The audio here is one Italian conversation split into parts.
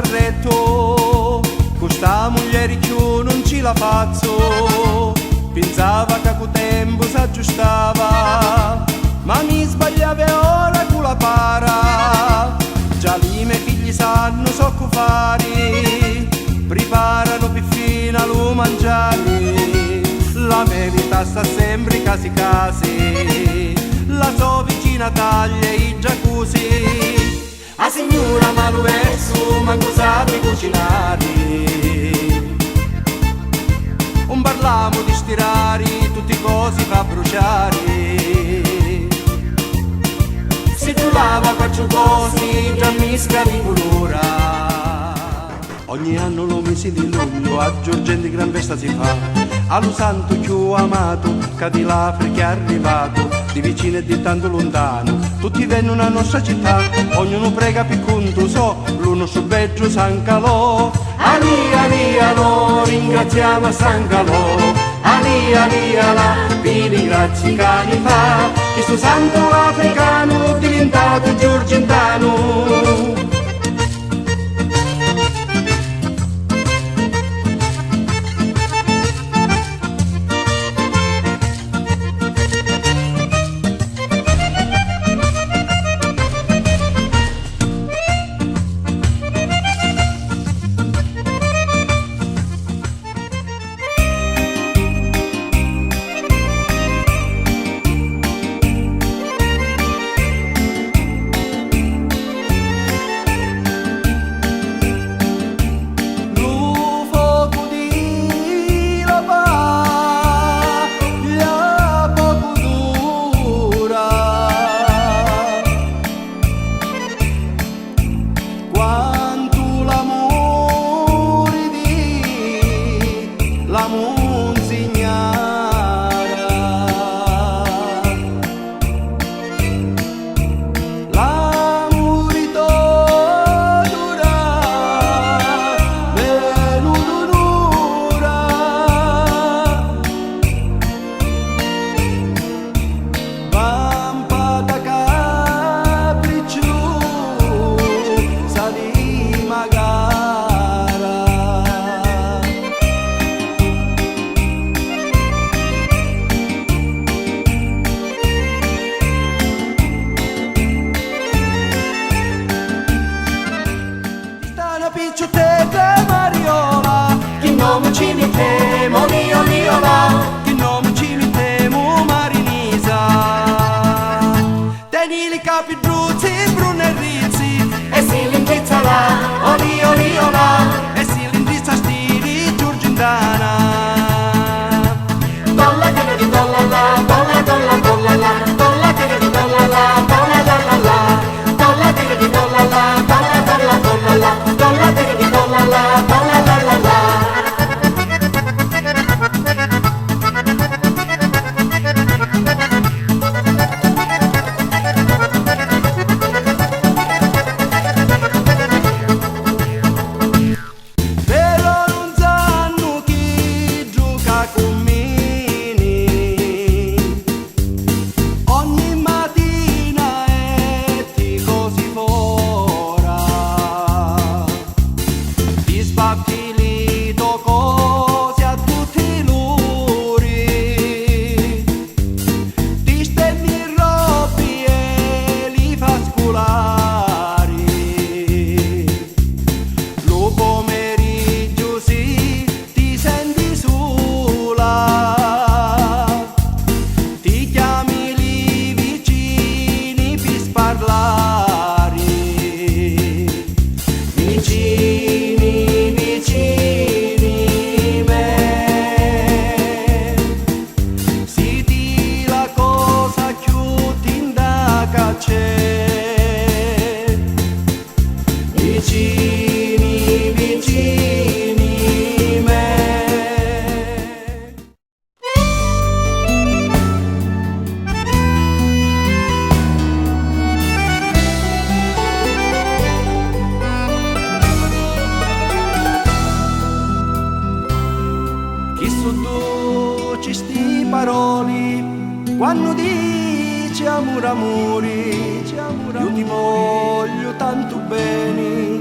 carretto, questa moglie più non ci la faccio. Pensava che col tempo s'aggiustava, ma mi sbagliava ora con la para. Già lì i miei figli sanno so che fare, preparano più fino a lo mangiare. La mia vita sta sempre casi casi, la sua vicina taglia i jacuzzi. A signora ma lo verso, ma cosa di cucinare? Non parliamo di stirare, tutti cose fa bruciare. Se tu lava faccio cose, già mi scavi colora. Ogni anno lo mese di luglio a Giorgenti gran festa si fa, allo santo più amato, che di l'Africa è arrivato, di vicino e di tanto lontano, tutti vengono alla nostra città, ognuno prega più conto so, l'uno su Beggio San Calò. Ali lo ringraziamo a San Calò, Ali la, vi ringrazi cani fa, questo santo africano è diventato giorgentano. Quando dici amore, amore, io ti voglio tanto bene,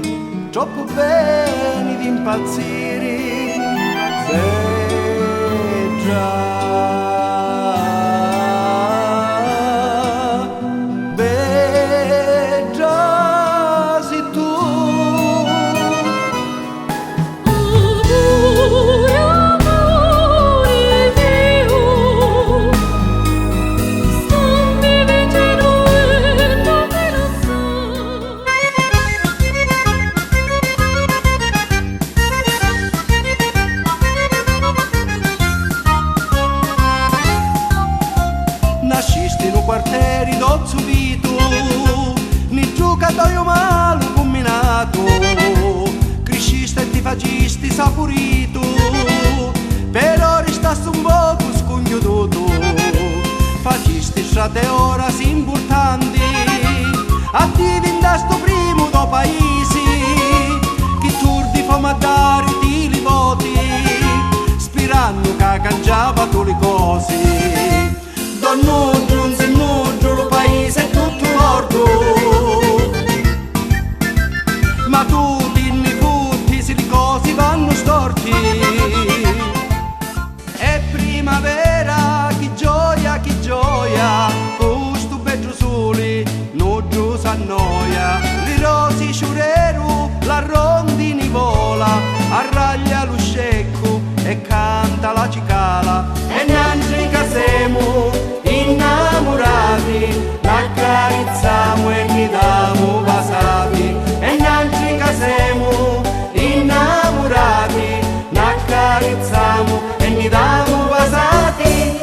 troppo bene di impazzire. Se già nascisti in un quartiere d'Ozzubito, ni giocatoio malo combinato, crescisti e ti facisti saporito, però restasti un poco scognoduto, facisti strade ora importanti, attivi in sto primo do paesi, chi turdi fomadari di li voti, spirando che cangiava tu le cose. Non giunse lo paese è tutto morto, ma tu dimmi tutti se le cose vanno storti. È primavera, che gioia, questo bello sole non giù s'annoia, le rose sciureru, la rondini vola, arraglia lo scecco e canta la cicala, e neanche casemo innamorati, l'accarizziamo e mi damo basati, e neanche casemo innamorati, l'accarizziamo e mi damo basati.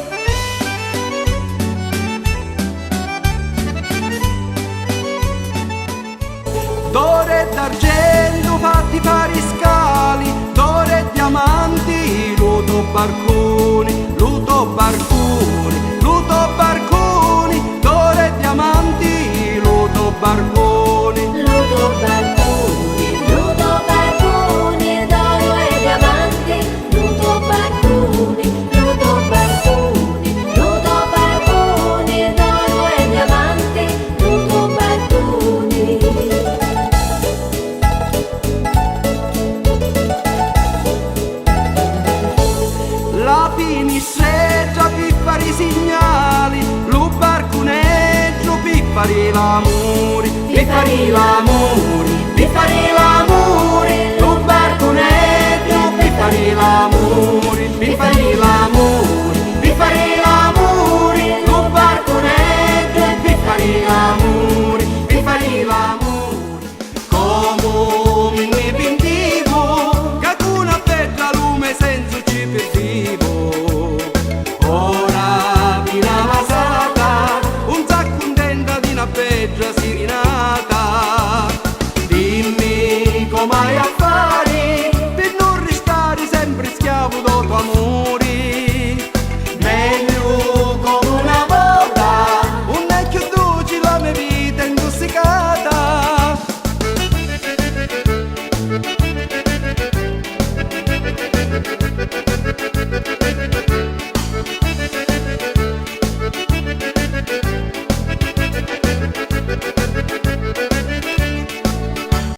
D'ore d'argento fatti fare scali, d'ore e diamanti, luto barconi, luto barconi, luto barconi, d'ore e diamanti, luto barconi, luto barconi, luto barconi, d'oro e diamanti, luto barconi, luto barconi, luto barconi, d'oro e diamanti, luto barconi. La finisseggia pippari segnali, lo barconeggio pippari l'amore, pippari l'amore, pippari l'amore, lo barconeggio pippari l'amore.